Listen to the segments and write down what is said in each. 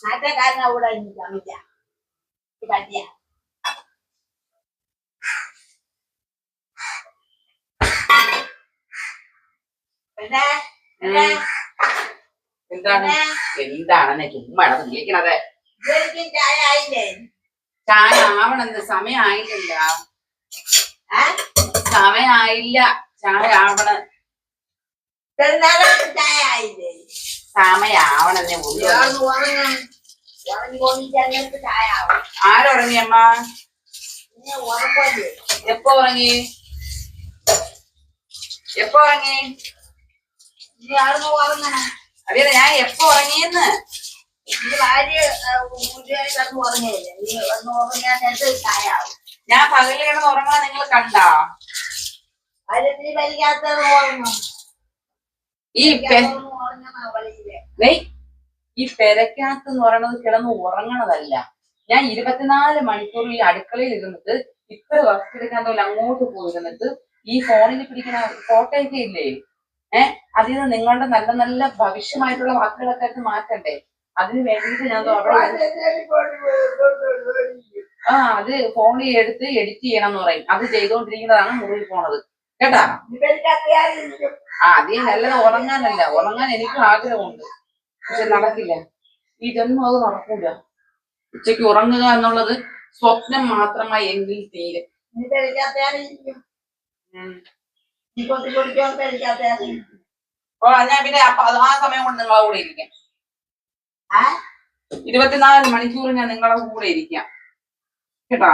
നാട്ടുകാരനെ കൂടെ നിൽക്കാൻ പറ്റിയ എന്താണ് എന്താണെന്നെ ചുമ്മാ വിളിക്കണത്? ചായ ആയില്ലേ? ചായ ആവണെന്ന് സമയമായിട്ടില്ല. സമയമായില്ല, ചായ ആവണ ചായ ആയില്ലേ? സമയാവണെന്നേ ഉള്ളൂ. ആരുറങ്ങിയമ്മ? എപ്പോ ഉറങ്ങി? എപ്പോ ഉറങ്ങി? അറിയാ ഞാൻ എപ്പോ ഉറങ്ങിയെന്ന്. ഞാൻ പകല് കിടന്ന് ഉറങ്ങാൻ നിങ്ങൾ കണ്ടാ? ഈ പെരക്കകത്തെന്ന് പറയണത് കിടന്ന് ഉറങ്ങണതല്ല. ഞാൻ 24 മണിക്കൂർ ഈ അടുക്കളയിൽ ഇരുന്നിട്ട് ഇത്ര വർക്ക് എടുക്കാൻ പോലെ അങ്ങോട്ട് പോയിരുന്നിട്ട് ഈ ഫോണിൽ പിടിക്കുന്ന ഫോട്ടോയൊക്കെ ഇല്ലേ, അതിൽ നിന്ന് നിങ്ങളുടെ നല്ല നല്ല ഭവിഷ്യമായിട്ടുള്ള വാക്കുകളൊക്കെ ആയിട്ട് മാറ്റണ്ടേ? അതിന് വേണ്ടിയിട്ട് ഞാൻ അത് ഫോണിൽ എടുത്ത് എഡിറ്റ് ചെയ്യണം എന്ന് പറയും. അത് ചെയ്തോണ്ടിരിക്കുന്നതാണ് മുറിയിൽ പോണത് കേട്ടാ. അതേ നല്ലത് ഉറങ്ങാനല്ല. ഉറങ്ങാൻ എനിക്കും ആഗ്രഹമുണ്ട്, പക്ഷെ നടക്കില്ല. ഈ ജന്മം അത് നടക്കില്ല. ഉച്ചയ്ക്ക് ഉറങ്ങുക എന്നുള്ളത് സ്വപ്നം മാത്രമായി എങ്കിൽ തീരെ. ഞാൻ പിന്നെ ആ സമയം കൊണ്ട് നിങ്ങളെ കൂടെ ഇരിക്കാം. 24 മണിക്കൂർ ഞാൻ നിങ്ങളെ കൂടെ ഇരിക്കാം കേട്ടാ.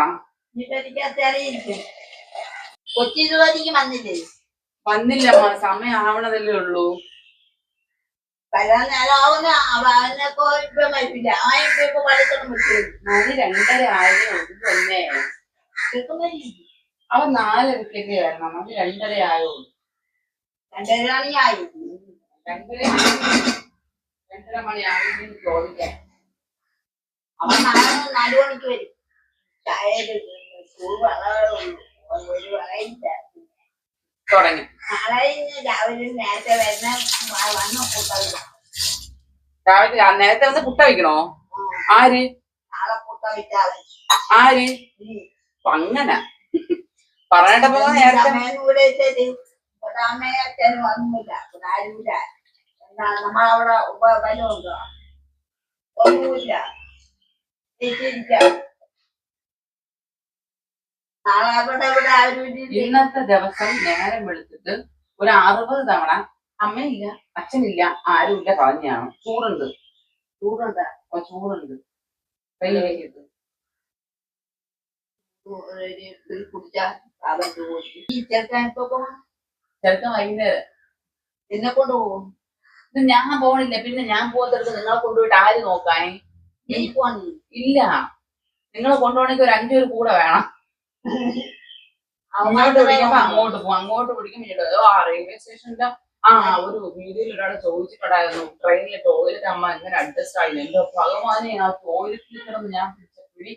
വന്നില്ലമ്മ, സമയം ആവണതല്ലേ ഉള്ളൂ. മണി 2:30 ആയതേ ഉള്ളൂ തന്നെ. അവൻ 4:30 വരണം. മണി 2:30 ആയുള്ളൂ. 2:30 മണി ആയെന്ന് ചോദിക്കാം. അവൻ 4 മണിക്ക് വരും. തുടങ്ങി രാവിലെ നേരത്തെ വരുന്ന രാവിലെ നേരത്തെ വന്ന് പുട്ട വയ്ക്കണോ? ആര്? നാളെ പുട്ട വിറ്റാളെ. ആര്? അങ്ങനെ പറഞ്ഞിട്ടപ്പോ നേരത്തെ അച്ഛനും വന്നില്ല. ആരുമില്ല. നമ്മളവിടെ ബലമുണ്ടോ? ഒന്നുമില്ല. ഇന്നത്തെ ദിവസം നേരം വെളുത്തിട്ട് ഒരു 60 തവണ അമ്മയില്ല, അച്ഛനില്ല, ആരുമില്ല കളഞ്ഞാണ്. ചൂടുണ്ട്. ചെറുക്കൻ വൈകുന്നേരം എന്നെ കൊണ്ടുപോകും. ഇത് ഞാൻ പോണില്ല. പിന്നെ ഞാൻ പോകുന്നിടത്ത് നിങ്ങളെ കൊണ്ടുപോയിട്ട് ആര് നോക്കാനേ? ഇല്ല, നിങ്ങളെ കൊണ്ടുപോകണമെങ്കിൽ ഒരു 5 പേര് കൂടെ വേണം. അങ്ങോട്ട് പിടിക്കുമ്പോ അങ്ങോട്ട് പോകും, അങ്ങോട്ട് പിടിക്കുമ്പോ റെയിൽവേ സ്റ്റേഷനിലെ ഒരു വീഡിയോയിൽ ഒരാളെ ചോദിച്ചിട്ടുണ്ടായിരുന്നു, ട്രെയിനിലെ ടോയ്ലറ്റ് അമ്മ എങ്ങനെ അഡ്ജസ്റ്റ് ആയില്ല. എന്റെ ഭഗവാനെ, ആ ടോയ്ലറ്റിൽ കിടന്ന് ഞാൻ പിടിച്ച പിടി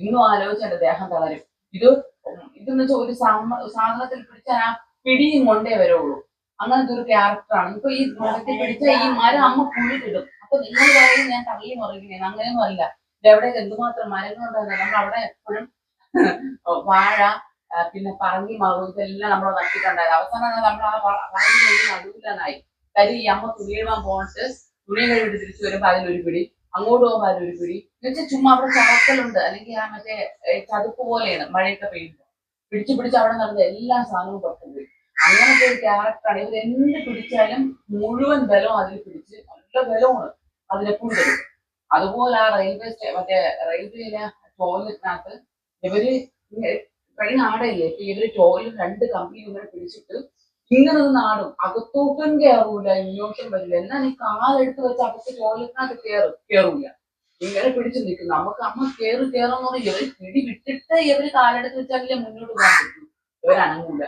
ഇന്നും ആലോചിച്ച് എന്റെ ദേഹം തളരും. ഇതെന്ന് വെച്ചാൽ ഒരു സാധനത്തിൽ പിടിച്ചാൽ ആ പിടിയും കൊണ്ടേ വരുള്ളൂ. അങ്ങനത്തെ ഒരു ക്യാരക്ടറാണ്. ഇപ്പൊ ഈ മരത്തിൽ പിടിച്ച ഈ മരം അമ്മ കുഴിയിടും. അപ്പൊ നിങ്ങൾ പറയും ഞാൻ തള്ളി മറിയുന്നേ. അങ്ങനെയൊന്നും അല്ല. ഇതെവിടെ എന്തുമാത്രം മരങ്ങളുണ്ടായിരുന്നു. നമ്മൾ അവിടെ എപ്പോഴും വാഴ, പിന്നെ പറങ്കി മാവ്, ഇതെല്ലാം നമ്മൾ നട്ടിട്ടുണ്ടായിരുന്നു. അവസാനം നമ്മൾ ആ പറങ്കി നടുവില്ലാനായി. കാര്യം ഈ അമ്മ തുണിയിടാൻ പോയിട്ട് തുണി കഴിവിട്ട് തിരിച്ചു വരുമ്പോ അതിലൊരു പിടി, അങ്ങോട്ട് പോകുമ്പോ അതിലൊരു പിടി. എന്നുവെച്ചാൽ ചുമ്മാ അവിടെ ചവക്കലുണ്ട്, അല്ലെങ്കിൽ ആ മറ്റേ ചതുപ്പ് പോലെയാണ്. മഴയൊക്കെ പെയ്യുമ്പോൾ പിടിച്ച് അവിടെ നടന്ന എല്ലാ സാധനവും പുറത്തുപോയി. അങ്ങനത്തെ ഒരു ക്യാരക്ടറാണ്. ഇവർ എന്ത് പിടിച്ചാലും മുഴുവൻ ബലവും അതിൽ പിടിച്ച് നല്ല ബലമാണ് അതിനെപ്പോഴും തരും. അതുപോലെ ആ റെയിൽവേയിലെ ടോയ്ലറ്റിനകത്ത് ഇവര് ട്രെയിൻ ആടയില്ലേ, ഇവര് ടോയ്ലറ്റ് 2 കമ്പി ഇങ്ങനെ പിടിച്ചിട്ട് ഇങ്ങനെ നാടും. അകത്തോട്ടും കയറൂല, ഇങ്ങോട്ടും വരില്ല. എന്നാൽ ഈ കാലെടുത്ത് വെച്ച് അകത്ത് ടോയ്ലറ്റിനകത്ത് കയറൂല. ഇങ്ങനെ പിടിച്ചു നിൽക്കും. നമുക്ക് അമ്മ കയറുന്ന പറഞ്ഞാൽ ഇവര് പിടി വിട്ടിട്ട് ഇവര് കാലെടുത്ത് വെച്ചാലേ മുന്നോട്ട് പോകാൻ പറ്റൂ. ഇവരനങ്ങൂല.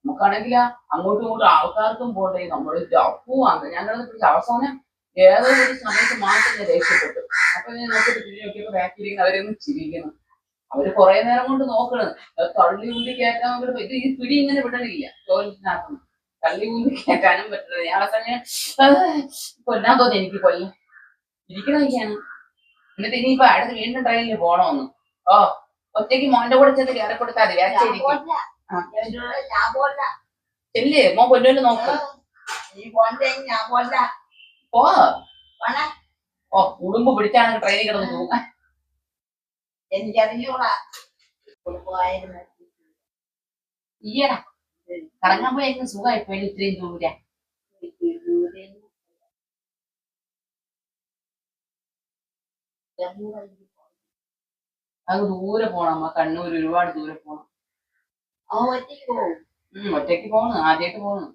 നമുക്കാണെങ്കിൽ അങ്ങോട്ടും ഇങ്ങോട്ടും ആൾക്കാർക്കും പോകണ്ടേ. നമ്മള് പോവാന്ന് ഞങ്ങളത് പിടിച്ച അവസാനം ഏതോ ഒരു സമയത്ത് മാത്രം ഞാൻ രക്ഷപ്പെട്ടു. അപ്പൊ ഞാൻ നോക്കിയിട്ട് പിടി നോക്കിയപ്പോ ബാക്കിലിരിക്കുന്ന അവരൊന്നും ചിരിക്കണം. അവര് കുറെ നേരം കൊണ്ട് നോക്കണം തള്ളി ഉള്ളി കയറ്റാൻ. ഇത് ഈ പിടി ഇങ്ങനെ വിടണില്ല ടോയ്ലറ്റിനകത്ത്. തള്ളി ഉള്ളി കയറ്റാനും പറ്റുന്നത്. ഞാൻ അവസാനം കൊല്ലാൻ തോന്നി. എനിക്ക് കൊല്ലം ഇരിക്കണൊക്കെയാണ്. എന്നിട്ട് ഇനിയിപ്പോ അടുത്ത് വീണ്ടും ട്രെയിനിൽ പോണോന്ന്. ഓ ഒറ്റയ്ക്ക് മോന്റെ കൂടെ ചെന്ന് കയറി കൊടുത്താൽ മതി. ഞാൻ വേച്ചിരിക്കും. പോണ്ട. ഞാൻ പോണ്ട. ചെല്ലേ മോൻ പൊന്നുവിന് നോക്ക്. നീ പോണ്ടെങ്കിൽ ഞാൻ പോണ്ട. പോ. വേണേ ഓ ഉടുമ്പ് പിടിച്ചാണ് ട്രെയിനിൽ കിടന്ന് പോകാൻ. എനിക്കറിഞ്ഞൂടാ. കുടുംബമായിരുന്നു ഈയടാ കറങ്ങാൻ പോയായിരുന്നു സുഖമായി പോയി ഇത്രയും ദൂരെ. അത് ദൂരെ പോണം അമ്മ. കണ്ണൂർ ഒരുപാട് ദൂരെ പോണം. അവൻ ഒറ്റയ്ക്ക് പോകും. ഒറ്റയ്ക്ക് പോണ്. ആദ്യമായിട്ട് പോണ്.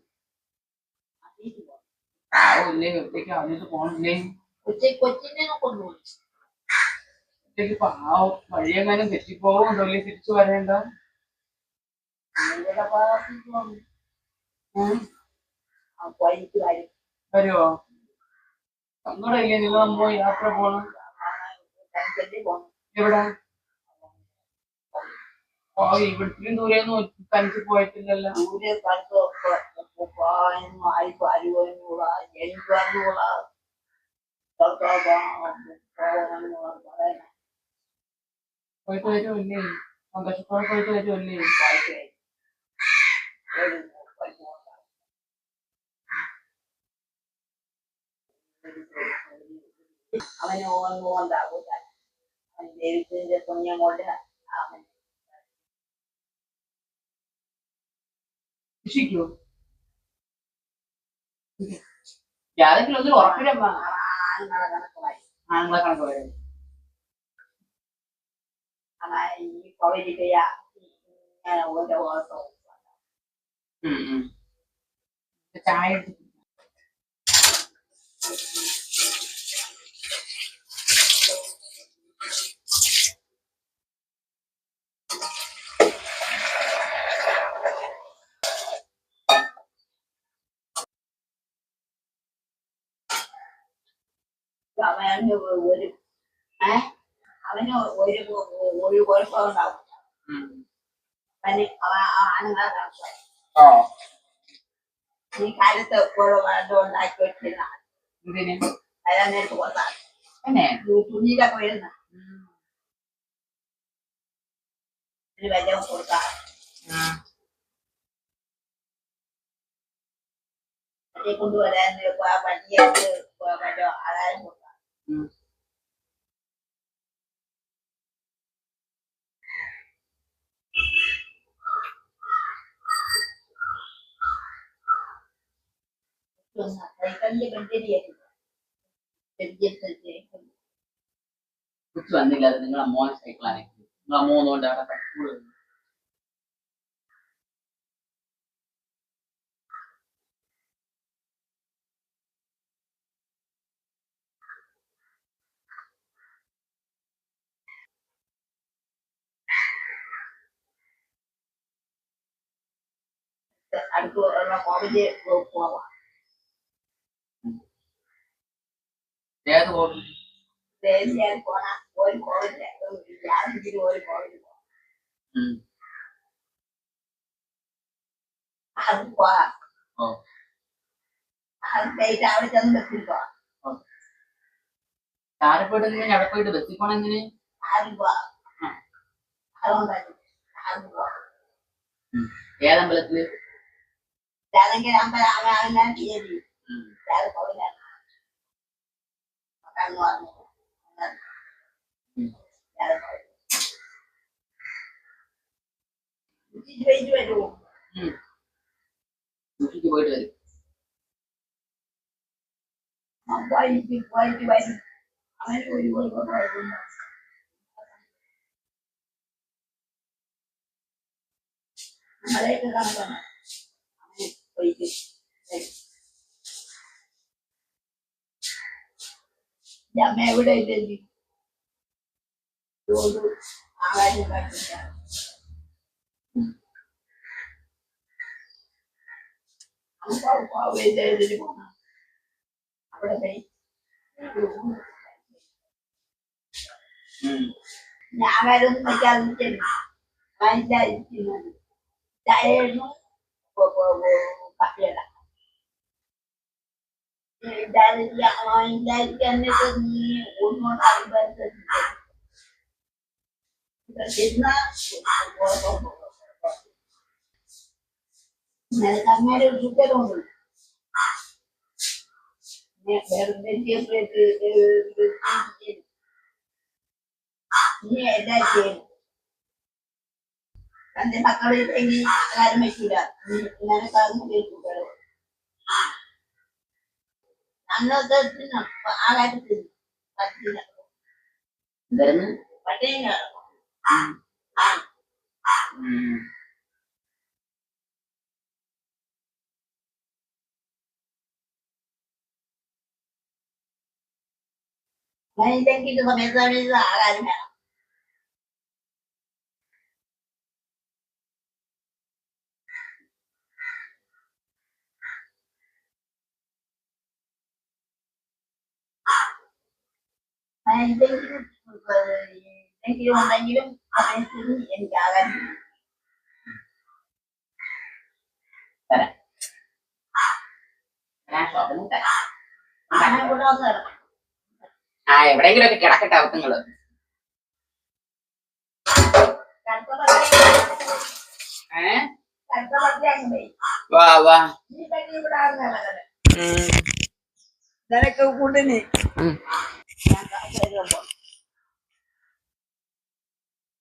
ഇല്ലേ ഒറ്റയ്ക്ക് ആദ്യമായിട്ട് പോണില്ലേ. കൊച്ചിനെ കൊണ്ടുപോകും. ഒറ്റയ്ക്ക് പാവം. വഴിയെങ്ങാനും തെറ്റിപ്പോവും. തൊല്ലി തിരിച്ചു വരേണ്ട. വരുവോ? സങ്കടമില്ലേ നിങ്ങളമ്മോ യാത്ര പോണം? എവിടെ? ഓ ഇവിടത്തേക്കും ദൂരെയൊന്നും തനിച്ച് പോയിട്ടില്ലല്ലോ. ദൂരെ സ്ഥലത്തൊക്കെ ആർക്കും അറിയുവാനുള്ള എനിക്കുള്ള പോയിട്ട് വരുമല്ലേ? സന്തോഷത്തോടെ പോയിട്ട് വരുമല്ലേ? അവന് ഓന്നുകൊണ്ടാകൂല. അവൻ ദൈവത്തിന്റെ പുണ്യം കൊണ്ട് അവൻ രക്ഷിക്കോ? യാതൊക്കെ ഒന്നും ഉറപ്പില്ലമ്മ. ആണുങ്ങളെ കണക്കുമായി. ആണുങ്ങളെ കണക്ക് വരും. ഈ പവരിക്കയ ഇങ്ങനെ ഓരോ ദിവസവും ചായ എടുത്ത് അവന് ഒരു അവന് ഒരു കുഴപ്പം ഉണ്ടാവും. അവന് ആണുങ്ങളെ കണക്കായി. ഈ കാലത്ത് എപ്പോഴും വെള്ളം ഉണ്ടാക്കി വെച്ചിരുന്ന അതാ നേരത്തെ കൊടുത്താണ്. തുണിയിലൊക്കെ വരുന്ന ഒരു വില കൊടുക്കാം. വണ്ടിയെ കൊണ്ടുവരാൻ വണ്ടിയായിട്ട് മറ്റോ ആധാരം കൊടുക്കാം. സൈക്കിളിന്റെ ബന്ധരിയായിരുന്നു. വന്നില്ല. അത് നിങ്ങളെ മോൻ സൈക്കിളാണ്. നിങ്ങളെ മോന്നുകൊണ്ട് അവിടെ തട്ടിക്കൂടും. അടുത്തുള്ള കോവിഡ് പോവാം. ഏത് പോകും? പോണ ഒരു കോവിഡ് യാതൊരു ഒരു കോവിഡ് പോവാം. അത് പോവാം. അത് കഴിഞ്ഞ് അവിടെ ചെന്ന് ബസ്സിൽ പോവാം. താഴെ പോയിട്ട് എങ്ങനെ അവിടെ പോയിട്ട് ബസ്സിൽ പോണം? എങ്ങനെ? ആരും പോവാം. അതുകൊണ്ടല്ലേ ആരും പോവാം. ഏതമ്പലത്തില്? ഏതെങ്കിലും അമ്പലം തീയതി കോവിലാണ് വരുമോ? പോയിട്ട് വരും. പോയിട്ട് വരും. അവന് ഒരു നമ്മളെയൊക്കെ കണക്കാണ്. അവന് പോയിട്ട് അമ്മ എവിടെ ഇല്ലെങ്കിൽ ആകാശം കാട്ടില്ല. പോണം അവിടെ പോയി ഞാൻ വരുന്ന വാങ്ങിച്ചായിരിക്കുന്നത് ചായയായിരുന്നു കപ്പിയല്ല. എന്നിട്ട് അങ്ങയുടെ ഒരു ചുറ്റലുണ്ട് നീ എല്ലാ ചെയ്യും തന്റെ മക്കളില്ലെങ്കിൽ കാര്യം വെച്ചില്ല നിനക്കാകുന്ന കേൾക്കുകള് അന്നത്തെ ആ കാര്യത്തിൽ എന്തായിരുന്നു പട്ടേങ്ങ ഇല്ലെങ്കിൽ സമയത്ത് ആ കാര്യം വേണം എന്തെങ്കിലും ഉണ്ടെങ്കിലും സമയത്തിന് എനിക്ക് ആകാൻ ഷോപ്പിൽ തരാം അങ്ങനെ കൂടെ ഒന്ന് കിടക്കണം ആ എവിടെയെങ്കിലും ഒക്കെ കിടക്കട്ടെ അവത്തങ്ങള് വാ വാ നിനക്ക് കൂട്ടിന്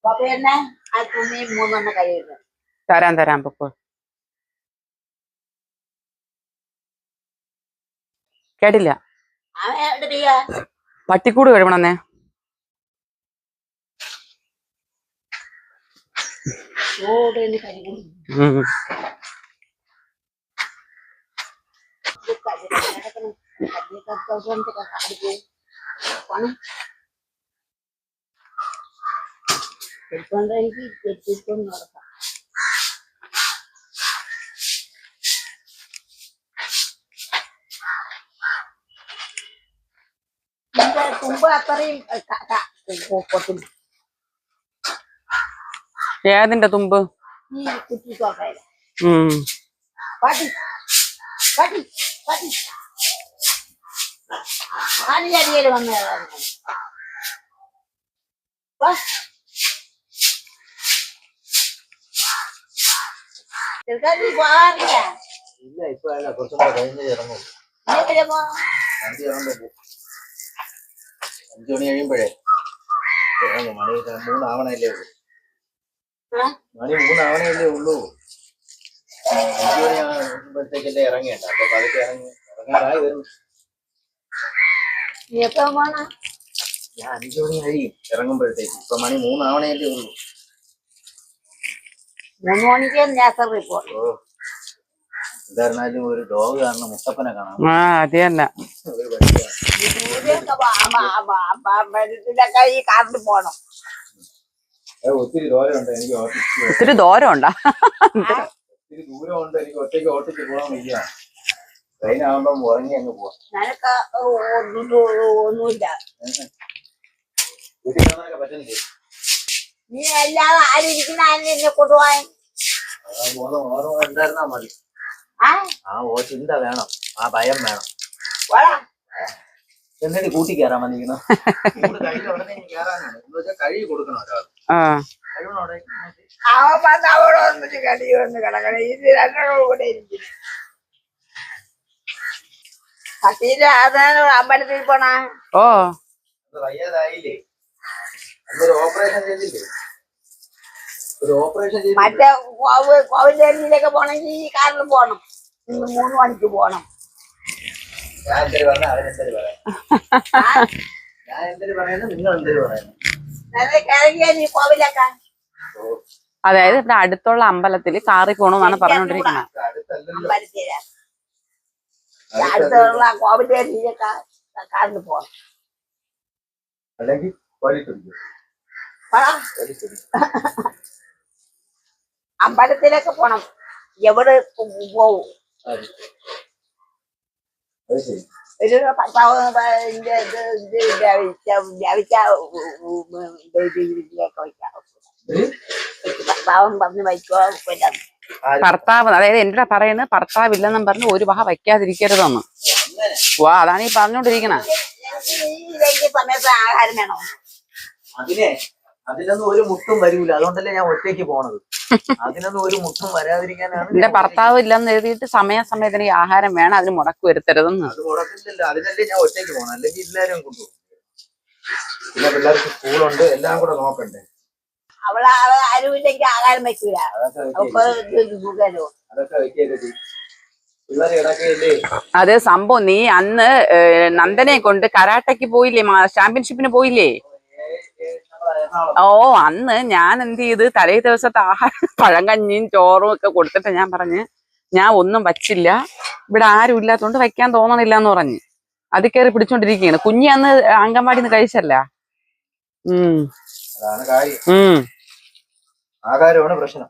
അപ്പൊ തന്നെ ആ തുണി 3 എണ്ണം കഴിയുന്നു തരാം തരാം പൊക്കോ കേട്ടില്ല പട്ടിക്കൂട് കഴിവണമെന്നേ തുമ്പ് അത്രയും പൊട്ടും ഏതിന്റെ തുമ്പ് ഈ കുറ്റിക്കോട്ടയില ഉം പട്ടി പട്ടി പട്ടി അടിയടിയിൽ വന്ന് പോകാറില്ല ഇല്ല ഇപ്പൊ അല്ല കുറച്ചും കൂടെ കഴിഞ്ഞ് ഇറങ്ങും വണ്ടി ഇറങ്ങുമ്പോ 5 മണി കഴിയുമ്പോഴേ ഇറങ്ങും മണി 3 ആവണല്ലേ ഉള്ളൂ മണി 3 ആവണല്ലേ ഉള്ളൂ 5 മണി ആകുമ്പോഴത്തേക്കല്ലേ ഇറങ്ങേണ്ട അപ്പൊ പതുക്കെ ഇറങ്ങാറായി വരും ഞാൻ 5 മണി കഴിയും ഇറങ്ങുമ്പോഴത്തേക്ക് ഇപ്പൊ മണി 3 ആവണല്ലേ ഉള്ളൂ 3 മണിക്ക് നേസറി പോ എന്തായിരുന്നാലും ഒരു ഡോഗ് കാരണം മുത്തപ്പനെ കാണാം ആ അത് തന്നെ ഒരു വഴിയാണ് ഈ കാറിൽ പോണം ഒത്തിരി ദൂരമുണ്ട് എനിക്ക് ഒത്തിരി ദൂരമുണ്ടാ ഒത്തിരി ദൂരമുണ്ട് എനിക്ക് ഒറ്റയ്ക്ക് ഓട്ടിച്ച് പോകാൻ വയ്യ ട്രെയിൻ ആകുമ്പം ഉറങ്ങി അങ്ങ് പോവാം നിനക്ക് ഒന്നുമില്ല വീട്ടിൽ കാണാനൊക്കെ പറ്റുന്നില്ലേ നീ അല്ലാതെ ആരിയിരിക്കുന്ന എന്നെ കൊണ്ടുപോകാൻ ഓർമ്മ ഉണ്ടായിരുന്നാ മതി ആ ചിന്ത വേണം ആ ഭയം വേണം എന്നിട്ട് കൂട്ടി കയറാൻ വന്നിരിക്കണം കഴിഞ്ഞ ഉടനെ കയറാനാണ് എന്ന് വെച്ചാൽ കഴുകി കൊടുക്കണം ഒരാൾ കഴിവണോടെ അവൻ വന്ന് അവിടെ വന്നിട്ട് കടി വന്ന് കിടക്കണം ഇത് 2 കൂടെ ഇരിക്കുന്നു പട്ടീല് അതാണ് അമ്പലത്തിൽ പോണ ഓ വയ്യാതായില്ലേ അന്നൊരു ഓപ്പറേഷൻ ചെയ്തില്ലേ ഒരു ഓപ്പറേഷൻ ചെയ്ത് മറ്റേ കോവിലേരിയിലൊക്കെ പോണെങ്കിൽ ഈ കാറിൽ പോണം 3 മണിക്ക് പോണം ഞാൻ എന്തൊരു പറഞ്ഞ അവരെന്തൊരു പറയാം ഞാൻ എന്തൊരു പറയുന്നു നിങ്ങൾ എന്തൊരു പറയുന്നു കിഴങ്ങിയ കോവിലൊക്കെ അതായത് ഇവിടെ അടുത്തുള്ള അമ്പലത്തിൽ കാറി പോണെന്നാണ് പറഞ്ഞോണ്ടിരിക്കുന്നത് അടുത്തല്ലല്ലോ അമ്പലത്തില അടുത്തുള്ള കോവിലേരിയിലൊക്കെ കാറിൽ പോണം അല്ലെങ്കിൽ പോലീസ് അമ്പലത്തിലൊക്കെ പോണം എവിടെ പോവും അത് ശരി ഒരു ഭർത്താവ് ഭർത്താവും പറഞ്ഞ് വയ്ക്കോ കൊല്ലാന്ന് ഭർത്താവ് അതായത് എന്റെ പറയുന്നത് ഭർത്താവില്ലെന്നും പറഞ്ഞ് ഒരു വഹ വയ്ക്കാതിരിക്കരുതെന്ന് അങ്ങനെ വാ അതാണ് ഈ പറഞ്ഞോണ്ടിരിക്കണ ഈ സമയത്ത് ആഹാരം വേണോ? അതിനൊന്നും ഒരു മുട്ടും വരൂല. അതുകൊണ്ടല്ലേ ഞാൻ ഒറ്റയ്ക്ക് പോണത്. അതിനൊന്നും ഒരു മുട്ടും വരാതിരിക്കാനാണ്. എന്റെ ഭർത്താവ് ഇല്ലെന്ന് എഴുതിയിട്ട് സമയാസമയത്തിന് ഈ ആഹാരം വേണം, അതിന് മുടക്ക് വരുത്തരുതെന്ന്. അത് മുടക്കില്ലല്ലോ. അതിനല്ലേ ഞാൻ ഒറ്റയ്ക്ക് പോണം. അല്ലെങ്കിൽ എല്ലാരും കൊണ്ടുപോകും. പിന്നെ പിള്ളേർക്ക് സ്കൂളുണ്ട്, എല്ലാം കൂടെ നോക്കണ്ടേ. അവളെ ആരുമില്ലെങ്കിൽ ആഹാരം വെക്കൂല. അതൊക്കെ വെക്കൊക്കെ ചെയ്യും. പിള്ളേർ ഇടക്കല്ലേ. അത് സംഭവം നീ അന്ന് നന്ദനെ കൊണ്ട് കരാട്ടയ്ക്ക് പോയില്ലേ, ചാമ്പ്യൻഷിപ്പിന് പോയില്ലേ? ഓ അന്ന് ഞാൻ എന്ത് ചെയ്ത് തലേ ദിവസത്തെ ആഹാരം പഴങ്കഞ്ഞിയും ചോറും ഒക്കെ കൊടുത്തിട്ട് ഞാൻ പറഞ്ഞ് ഞാൻ ഒന്നും വച്ചില്ല, ഇവിടെ ആരും ഇല്ലാത്തോണ്ട് വയ്ക്കാൻ തോന്നണില്ല എന്ന് പറഞ്ഞ് അത് കയറി പിടിച്ചോണ്ടിരിക്കുകയാണ്. കുഞ്ഞി അന്ന് അംഗൻവാടിന്ന് കഴിച്ചല്ല. അതാണ് കാര്യം. ആഹാരമാണ് പ്രശ്നം.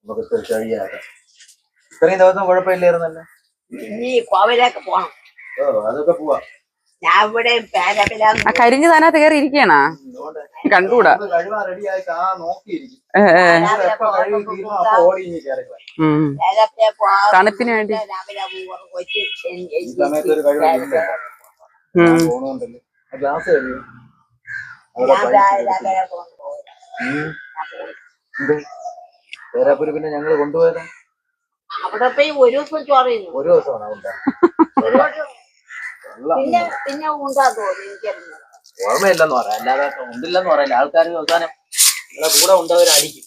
നമുക്ക് കഴിയാതെ ഇത്രയും ദിവസം കുഴപ്പമില്ലായിരുന്നല്ലോ. ഇനി കോവിലേക്ക് പോണം. അതൊക്കെ പോവാ. ഞാൻ ഇവിടെ ആ കരിഞ്ഞ് താനകത്ത് കയറി ഇരിക്കണാ കണ്ടൂടാ. തണുപ്പിന് വേണ്ടി പിന്നെ ഞങ്ങള് കൊണ്ടുപോയതാ. അവിടെ പോയി ഒരു ദിവസം ചോറ് തിന്നു. ഒരു ദിവസമാണ് പിന്നെ ഉണ്ടാ തോന്നി എനിക്കറിഞ്ഞു. ഓർമ്മയില്ലെന്ന് പറയാം, അല്ലാതെ ഉണ്ടില്ലെന്ന് പറയില്ല. ആൾക്കാർ അവസാനം കൂടെ ഉണ്ടവർ അടിക്കും.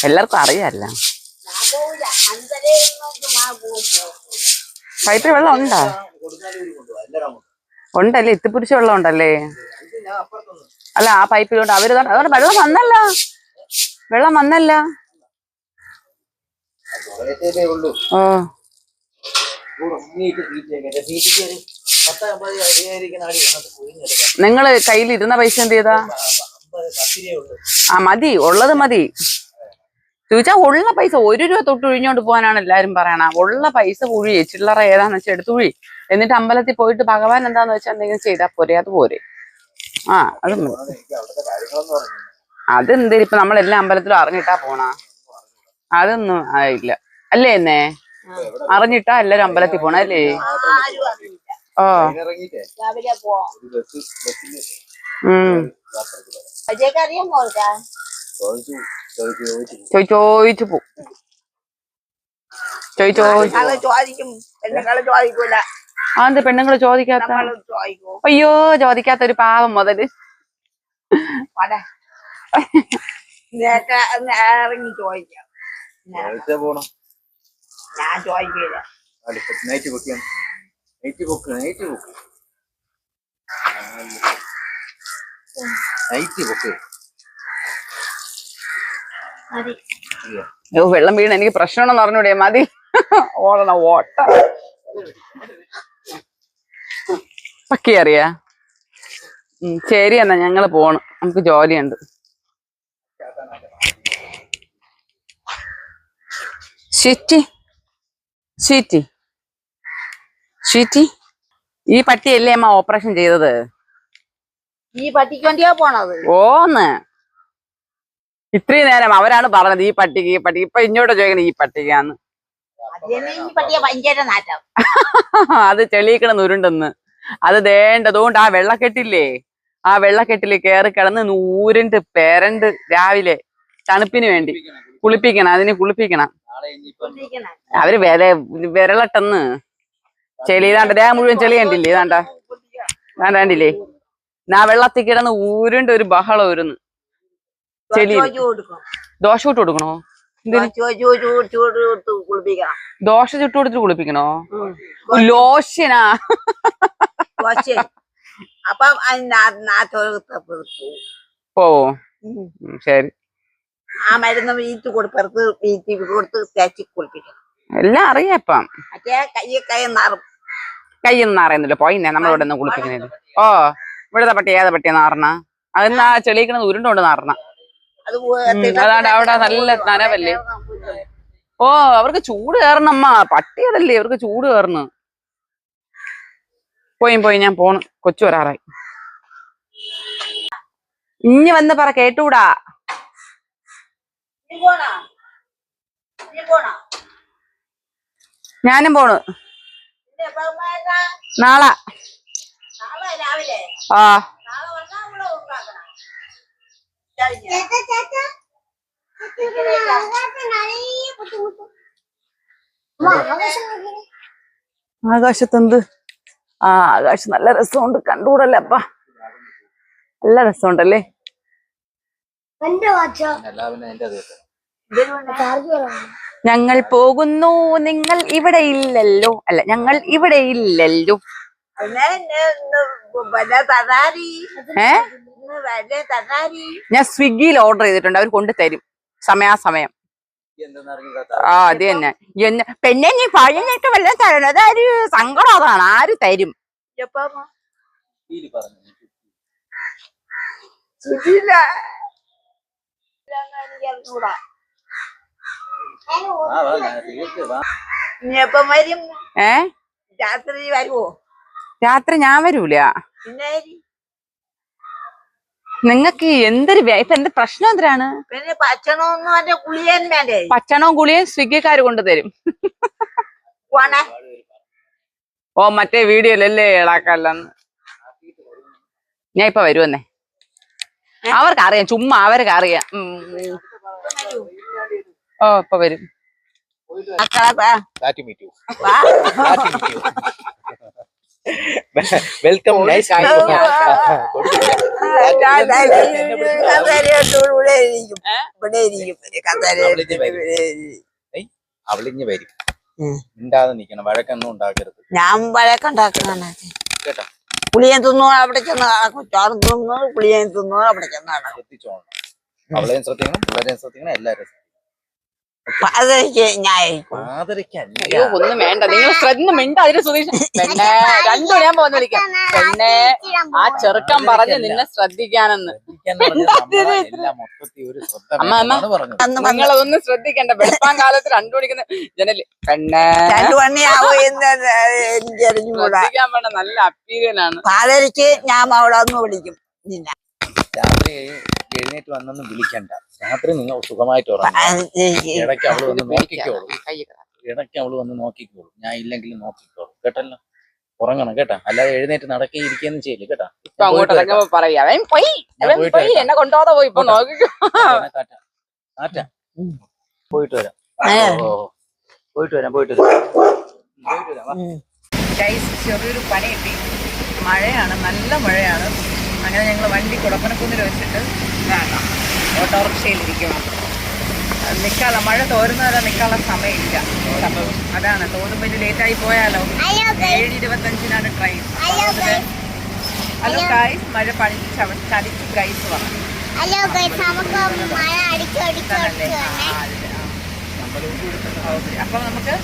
എല്ലാവർക്കും അറിയാല്ല. പൈപ്പിൽ വെള്ളം ഉണ്ടാ? ഉണ്ടല്ലേ, എത്തിപ്പിടിച്ച വെള്ളം ഉണ്ടല്ലേ? അല്ല ആ പൈപ്പിലുണ്ട്. അതുകൊണ്ട് വെള്ളം വന്നല്ല, വെള്ളം വന്നല്ല. ഓ നിങ്ങള് കയ്യിലിരുന്ന പൈസ എന്ത് ചെയ്താ? ആ മതി, ഉള്ളത് മതി. ചോദിച്ചാ ഉള്ള പൈസ 1 രൂപ തൊട്ട് ഒഴിഞ്ഞോണ്ട് പോകാനാണ് എല്ലാരും പറയണ. ഉള്ള പൈസ കുഴി, ചില്ലറ ഏതാന്ന് വെച്ചാൽ എടുത്തു കുഴി. എന്നിട്ട് അമ്പലത്തിൽ പോയിട്ട് ഭഗവാൻ എന്താന്ന് വെച്ചാൽ എന്തെങ്കിലും ചെയ്താൽ പോരെ, അത് പോരെ. ആ അത് അതെന്തേലും ഇപ്പൊ നമ്മളെല്ലാ അമ്പലത്തിലും അറിഞ്ഞിട്ടാ പോണ? അതൊന്നും ആയില്ല അല്ലേ എന്നേ? അറിഞ്ഞിട്ടാ എല്ലാരും അമ്പലത്തിൽ പോണ അല്ലേ? ഓ ചോദിച്ചു പോ. ചോദിക്കും. ചോദിക്കൂല. അതെന്ത് പെണ്ണുങ്ങള് ചോദിക്കാത്ത? അയ്യോ ചോദിക്കാത്ത ഒരു പാവം മുതല്. ഇറങ്ങി ചോദിക്കാം. ഞാൻ ചോദിക്കില്ല. വെള്ളം വീണ എനിക്ക് പ്രശ്നമാണെന്ന് പറഞ്ഞൂടെ? മതി ഓടണ ഓട്ട. പക്കി അറിയാ? ശരി എന്നാ ഞങ്ങള് പോണം, നമുക്ക് ജോലിയുണ്ട്. ഷീറ്റി ഈ പട്ടിയല്ലേ അമ്മ ഓപ്പറേഷൻ ചെയ്തത്? ഈ പട്ടിക്ക് വേണ്ടിയാ പോണത്? ഓന്ന് ഇത്രയും നേരം അവരാണ് പറഞ്ഞത് ഈ പട്ടിക്ക് ഇപ്പൊ ഇങ്ങോട്ട് ചോദിക്കണം ഈ പട്ടിക്കാന്ന്. അത് ചെളിയിക്കിടന്ന് ഉരുണ്ടെന്ന്. അത് ദേണ്ടതുകൊണ്ട് ആ വെള്ളക്കെട്ടില്ലേ, ആ വെള്ളക്കെട്ടില് കയറി കിടന്ന് ഊരുണ്ട് പെരണ്ട് രാവിലെ തണുപ്പിന് വേണ്ടി കുളിപ്പിക്കണം. അതിന് കുളിപ്പിക്കണം. അവര് വിരളട്ടെന്ന് ചെളി ഇതാണ്ട് ദേഹം മുഴുവൻ ചെളി കണ്ടില്ലേ? കണ്ടില്ലേ? ആ വെള്ളത്തിൽ കിടന്ന് ഊരുണ്ട് ഒരു ബഹളം ഒരുന്ന്. ചെളി ദോശ ഇട്ട് കൊടുക്കണോ? ദോശ ചുട്ട് കൊടുത്തിട്ട് കുളിപ്പിക്കണോ? ലോഷനാ? പോവോ? ശരി. ആ മരുന്ന് വീട്ടി കൊടുത്ത് തേച്ച് കുളിപ്പിക്കണം. എല്ലാം അറിയാപ്പം. കയ്യൊന്നും അറിയുന്നില്ല. പോയിന്നെ നമ്മളിവിടെ നിന്ന് കുളിപ്പിക്കുന്നില്ല. ഓ ഇവിടുത്തെ പട്ടി ഏതാ പട്ടിയാ നാറണ? അതിന് ആ ചെളിയിക്കണത് ഉരുണ്ടോണ്ട് നാറണ. അതാണ്ട് അവിടെ നല്ല നനവല്ലേ? ഓ അവർക്ക് ചൂട് കയറണമ്മ. പട്ടികളല്ലേ, അവർക്ക് ചൂട് കയറണു. പോയി ഞാൻ പോണു. കൊച്ചു വരാറായി. ഇഞ്ഞി വന്ന് പറ, കേട്ടൂടാ. ഞാനും പോണു നാളെ. നാളെ രാവിലെ ആ നാളെ വന്നാ നമ്മള് ഉണ്ടാക്കണം. ആകാശത്തെന്ത് ആ ആകാശം നല്ല രസമുണ്ട് കണ്ടുകൂടല്ലേ അപ്പ നല്ല രസമുണ്ടല്ലേ എല്ലാവരും എന്റെ അത് ഞങ്ങൾ പോകുന്നു നിങ്ങൾ ഇവിടെ ഇല്ലല്ലോ അല്ല ഞങ്ങൾ ഇവിടെ ഇല്ലല്ലോ പിന്നെ തന്നാരി ഏ വലിയ തന്നാരി ഞാൻ സ്വിഗ്ഗിയിൽ ഓർഡർ ചെയ്തിട്ടുണ്ട് അവർ കൊണ്ടുതരും സമയാസമയം ആ അത് തന്നെ പിന്നെ നീ പഴഞ്ഞിട്ട് വല്ല തരണം അതൊരു സങ്കടം അതാണ് ആര് തരും എപ്പം പറഞ്ഞു സുഖില്ല എനിക്കറിഞ്ഞൂടാ ഇനി എപ്പം വരും ഏ രാത്രി വരുവോ രാത്രി ഞാൻ വരൂല പിന്നെ നിങ്ങക്ക് എന്തൊരു ഇപ്പൊ എന്ത് പ്രശ്നം എന്തിനാണ് പിന്നെ ഭക്ഷണമൊന്നും എന്റെ കുളിയൻ വേണ്ടേ ഭക്ഷണവും ഗുളിയും സ്വിഗ്ഗിക്കാര് കൊണ്ടുതരും പോണേ ഓ മറ്റേ വീഡിയോയിലല്ലേ ഇളാക്കല്ലെന്ന് ഞാൻ ഇപ്പൊ വരുമെന്നേ അവർക്കറിയാം ചുമ്മാ അവർക്കറിയാം ഓ ഇപ്പൊ വരും വെൽക്കം നൈസ് അവളിഞ്ഞ് വരും മിണ്ടാതെ നിക്കണം വഴക്കൊന്നും ഉണ്ടാക്കരുത് ഞാൻ വഴക്കുണ്ടാക്കാണ് കേട്ടോ പുളിയൻ തിന്നു അവിടെ ചെന്ന് നടക്കും ചോറും തിന്നു പുളിയൻ തിന്നു അവിടെ ചെന്ന് നടക്കും ശ്രദ്ധിച്ചോണം അവളെയും ശ്രദ്ധിക്കണം പിള്ളേരെയും ശ്രദ്ധിക്കണം എല്ലാവരും അതെനിക്ക് ഞാൻ അയ്യോ ഒന്നും വേണ്ട നിങ്ങൾ ശ്രദ്ധ മിണ്ട അതിന് സുധീഷ് പെണ്ണെ രണ്ടു ഞാൻ പോകുന്ന വിളിക്കാം പെണ്ണെ ആ ചെറുക്കൻ പറഞ്ഞ് നിന്നെ ശ്രദ്ധിക്കാനെന്ന് അമ്മ അമ്മ നിങ്ങളതൊന്നും ശ്രദ്ധിക്കണ്ട വെളുപ്പാൻ കാലത്ത് 2 മണിക്കുന്ന ജനല് പെണ്ണെ 2 മണിയാവോ എന്ന് എനിക്ക് അറിഞ്ഞുകൂടാ ശ്രദ്ധിക്കാൻ വേണ്ട നല്ല അപ്പീരിയനാണ് പാതരയ്ക്ക് ഞാൻ അവിടെ ഒന്ന് വിളിക്കും നിന്നെ രാത്രി എഴുന്നേറ്റ് വന്നൊന്നും വിളിക്കണ്ട രാത്രി നിങ്ങൾ സുഖമായിട്ട് ഉറങ്ങും ഇടയ്ക്ക് അവള് വന്ന് നോക്കിക്കോളൂ ഇടയ്ക്ക് അവള് വന്ന് നോക്കിക്കോളൂ ഞാൻ ഇല്ലെങ്കിലും നോക്കിക്കോളൂ കേട്ടല്ലോ ഉറങ്ങണം കേട്ടാ അല്ലാതെ എഴുന്നേറ്റ് നടക്കുകയും ഇരിക്കുകയൊന്നും ചെയ്യില്ല കേട്ടാ ഇപ്പൊ അങ്ങോട്ട് ഇറങ്ങുമ്പോ പറയാ അവൻ പോയി എന്നെ കൊണ്ടുപോകാതെ പോയി ഇപ്പൊ നോക്കിക്കോ പോയിട്ട് വരാം പോയിട്ട് വരാം ചെറിയൊരു പണി കിട്ടി മഴയാണ് നല്ല മഴയാണ് അങ്ങനെ ഞങ്ങൾ വണ്ടി കുടപ്പനക്കുന്നിൽ വെച്ചിട്ട് ഓട്ടോറിക്ഷയിലിരിക്കണം നിൽക്കാനുള്ള മഴ തോരുന്നവരെ നിൽക്കാനുള്ള സമയമില്ല അതാണ് തോന്നുമ്പോൾ ലേറ്റായി പോയാലോ 7:25 ട്രെയിൻ ഹലോ ഗൈസ് മഴ ചടിച്ച് ഗൈസ് വന്നു അപ്പൊ നമുക്ക്